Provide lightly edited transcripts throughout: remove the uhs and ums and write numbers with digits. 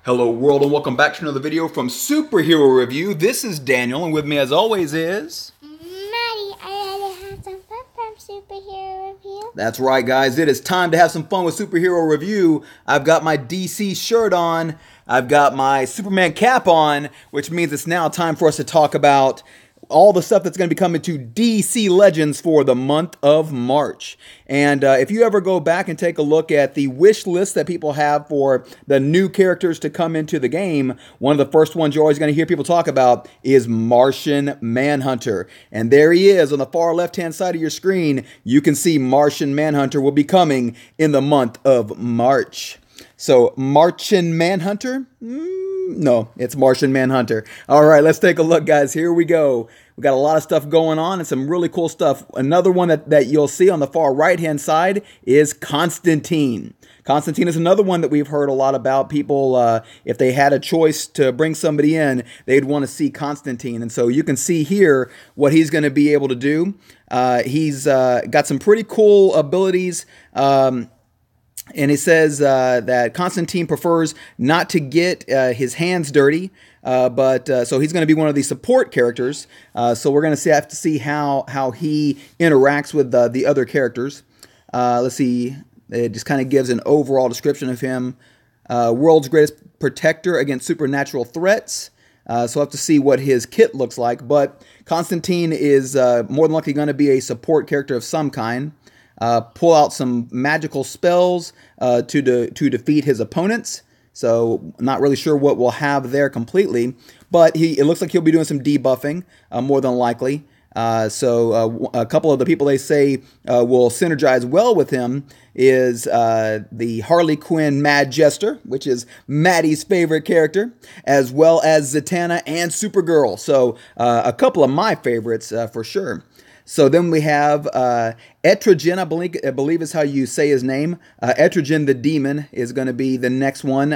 Hello world and welcome back to another video from Superhero Review. This is Daniel and with me as always is... Maddie. I had to have some fun from Superhero Review. That's right guys, it is time to have some fun with Superhero Review. I've got my DC shirt on, I've got my Superman cap on, which means it's now time for us to talk about all the stuff that's going to be coming to DC Legends for the month of March. And if you ever go back and take a look at the wish list that people have for the new characters to come into the game, one of the first ones you're always going to hear people talk about is Martian Manhunter. And there he is on the far left-hand side of your screen. You can see Martian Manhunter will be coming in the month of March. So, Martian Manhunter? No, it's Martian Manhunter. All right, let's take a look, guys. Here we go. We got a lot of stuff going on and some really cool stuff. Another one that you'll see on the far right-hand side is Constantine. Constantine is another one that we've heard a lot about. People, if they had a choice to bring somebody in, they'd want to see Constantine. And so you can see here what he's going to be able to do. He's got some pretty cool abilities. And it says that Constantine prefers not to get his hands dirty, so he's going to be one of the support characters. So we're going to have to see how he interacts with the other characters. Let's see. It just kind of gives an overall description of him. World's greatest protector against supernatural threats. So we'll have to see what his kit looks like. But Constantine is more than likely going to be a support character of some kind. Pull out some magical spells to defeat his opponents. So not really sure what we'll have there completely, but it looks like he'll be doing some debuffing more than likely. So a couple of the people they say will synergize well with him is the Harley Quinn Mad Jester, which is Maddie's favorite character, as well as Zatanna and Supergirl. So a couple of my favorites for sure. So then we have Etrigan, I believe is how you say his name. Etrigan the Demon is going to be the next one.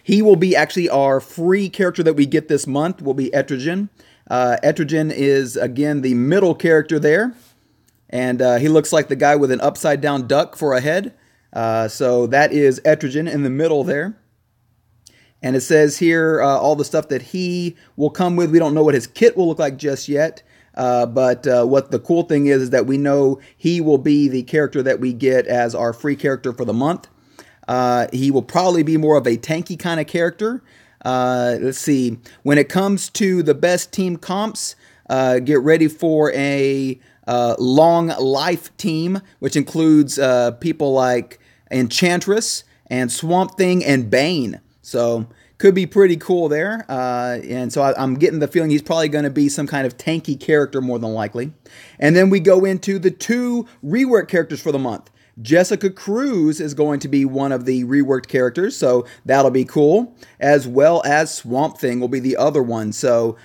He will be actually our free character that we get this month, will be Etrigan. Etrigan is, again, the middle character there. And he looks like the guy with an upside-down duck for a head. So that is Etrigan in the middle there. And it says here all the stuff that he will come with. We don't know what his kit will look like just yet. But what the cool thing is that we know he will be the character that we get as our free character for the month. He will probably be more of a tanky kind of character. Let's see. When it comes to the best team comps, get ready for a long life team, which includes people like Enchantress and Swamp Thing and Bane. So could be pretty cool there. And so I'm getting the feeling he's probably going to be some kind of tanky character more than likely. And then we go into the two rework characters for the month. Jessica Cruz is going to be one of the reworked characters, so that'll be cool. As well as Swamp Thing will be the other one. So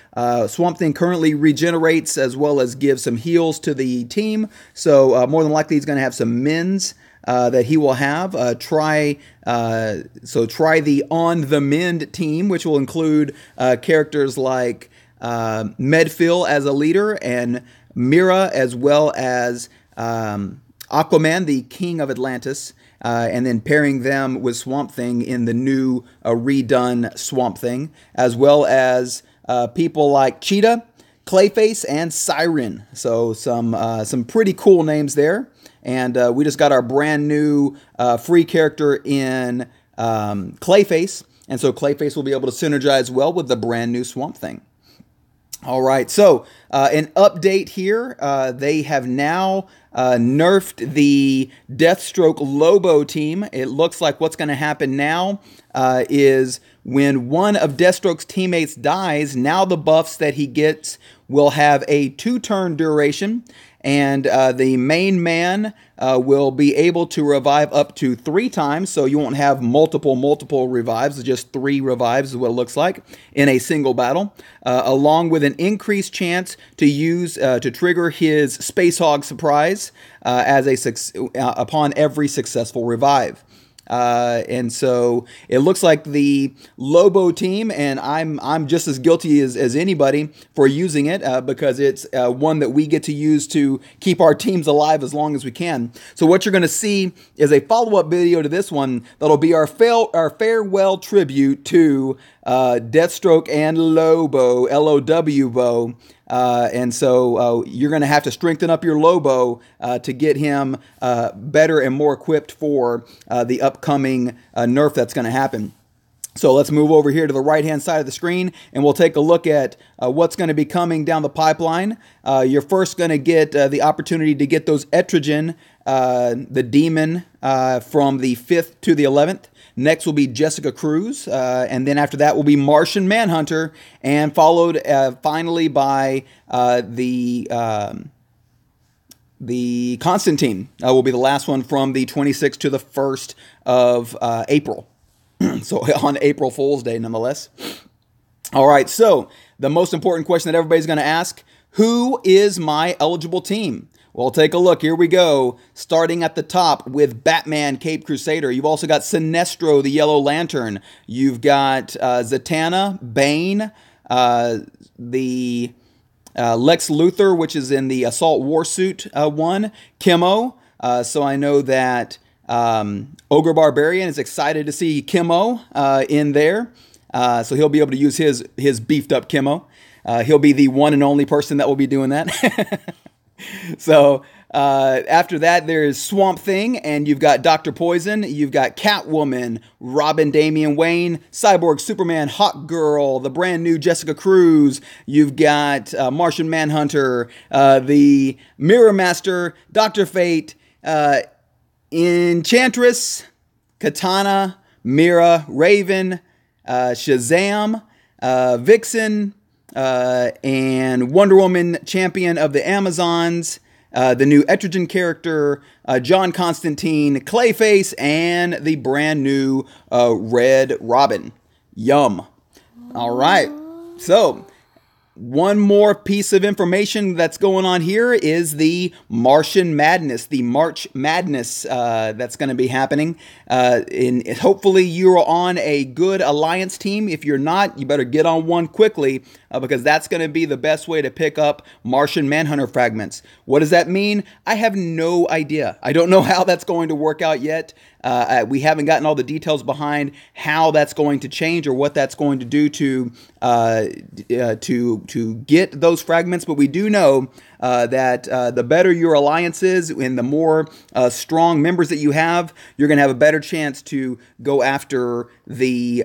Swamp Thing currently regenerates as well as gives some heals to the team. So more than likely he's going to have some mins that he will have. Try the On the Mend team, which will include characters like Medfill as a leader and Mira, as well as Aquaman, the King of Atlantis, and then pairing them with Swamp Thing in the new redone Swamp Thing, as well as people like Cheetah, Clayface, and Siren. So some pretty cool names there. And we just got our brand new free character in Clayface. And so Clayface will be able to synergize well with the brand new Swamp Thing. All right, so an update here. They have now nerfed the Deathstroke Lobo team. It looks like what's going to happen now is when one of Deathstroke's teammates dies, now the buffs that he gets will have a 2-turn duration. And the main man will be able to revive up to 3 times, so you won't have multiple revives, just 3 revives is what it looks like in a single battle, along with an increased chance to use to trigger his Space Hog surprise upon every successful revive. And so it looks like the Lobo team, and I'm just as guilty as anybody for using it because it's one that we get to use to keep our teams alive as long as we can. So what you're going to see is a follow-up video to this one that'll be our farewell tribute to Deathstroke and Lobo, Low. And so you're going to have to strengthen up your Lobo to get him better and more equipped for the upcoming nerf that's going to happen. So let's move over here to the right-hand side of the screen, and we'll take a look at what's going to be coming down the pipeline. You're first going to get the opportunity to get those Etrigan, the demon, from the 5th to the 11th. Next will be Jessica Cruz, and then after that will be Martian Manhunter, and followed finally by the Constantine will be the last one from the 26th to the 1st of April. So on April Fool's Day, nonetheless. All right, so the most important question that everybody's going to ask, who is my eligible team? Well, take a look. Here we go. Starting at the top with Batman, Cape Crusader. You've also got Sinestro, the Yellow Lantern. You've got Zatanna, Bane, the Lex Luthor, which is in the Assault Warsuit one. Kimmo. So I know that Ogre Barbarian is excited to see Kimmo in there. So he'll be able to use his beefed up Kimmo. He'll be the one and only person that will be doing that. So after that, there's Swamp Thing, and you've got Dr. Poison, you've got Catwoman, Robin, Damian Wayne, Cyborg, Superman, Hawk Girl, the brand new Jessica Cruz, you've got Martian Manhunter, the Mirror Master, Dr. Fate, Enchantress, Katana, Mira, Raven, Shazam, Vixen, and Wonder Woman, Champion of the Amazons, the new Etrigan character, John Constantine, Clayface, and the brand new Red Robin. Yum. All right. So, one more piece of information that's going on here is the Martian Madness, the March Madness that's going to be happening. Hopefully you're on a good Alliance team. If you're not, you better get on one quickly because that's going to be the best way to pick up Martian Manhunter fragments. What does that mean? I have no idea. I don't know how that's going to work out yet. We haven't gotten all the details behind how that's going to change or what that's going to do to get those fragments, but we do know that the better your alliance is and the more strong members that you have, you're going to have a better chance to go after the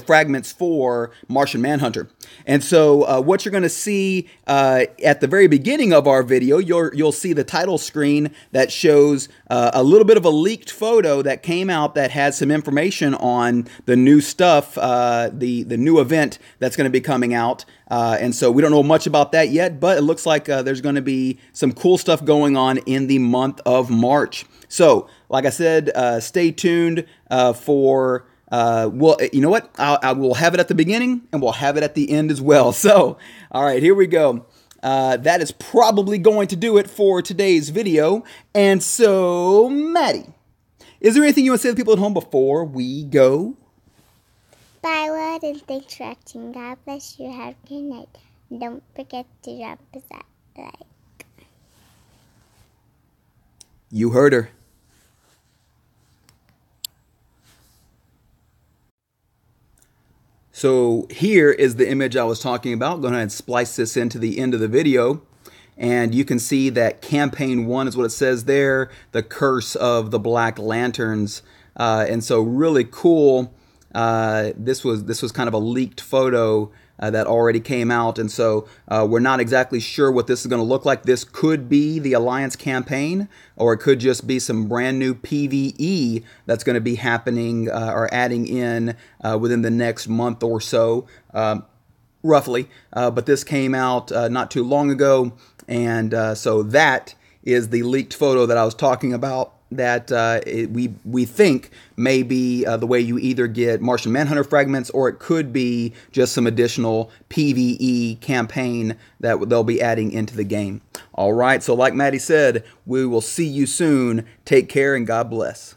fragments for Martian Manhunter. And so what you're going to see at the very beginning of our video, you'll see the title screen that shows a little bit of a leaked photo that came out that has some information on the new stuff, the new event that's going to be coming out. And so we don't know much about that yet, but it looks like there's going to be some cool stuff going on in the month of March. So, like I said, stay tuned for... well, you know what? I will have it at the beginning and we'll have it at the end as well. So, all right, here we go. That is probably going to do it for today's video. And so, Maddie, is there anything you want to say to the people at home before we go? Bye, Lord, and thanks for watching. God bless you. Have a good night. Don't forget to drop us a like. You heard her. So here is the image I was talking about. Go ahead and splice this into the end of the video. And you can see that Campaign 1 is what it says there, the Curse of the Black Lanterns. And so really cool. This was kind of a leaked photo that already came out. And so we're not exactly sure what this is going to look like. This could be the Alliance campaign, or it could just be some brand new PvE that's going to be happening or adding in within the next month or so, roughly. But this came out not too long ago. And so that is the leaked photo that I was talking about, that we think may be the way you either get Martian Manhunter fragments, or it could be just some additional PvE campaign that they'll be adding into the game. All right, so like Maddie said, we will see you soon. Take care and God bless.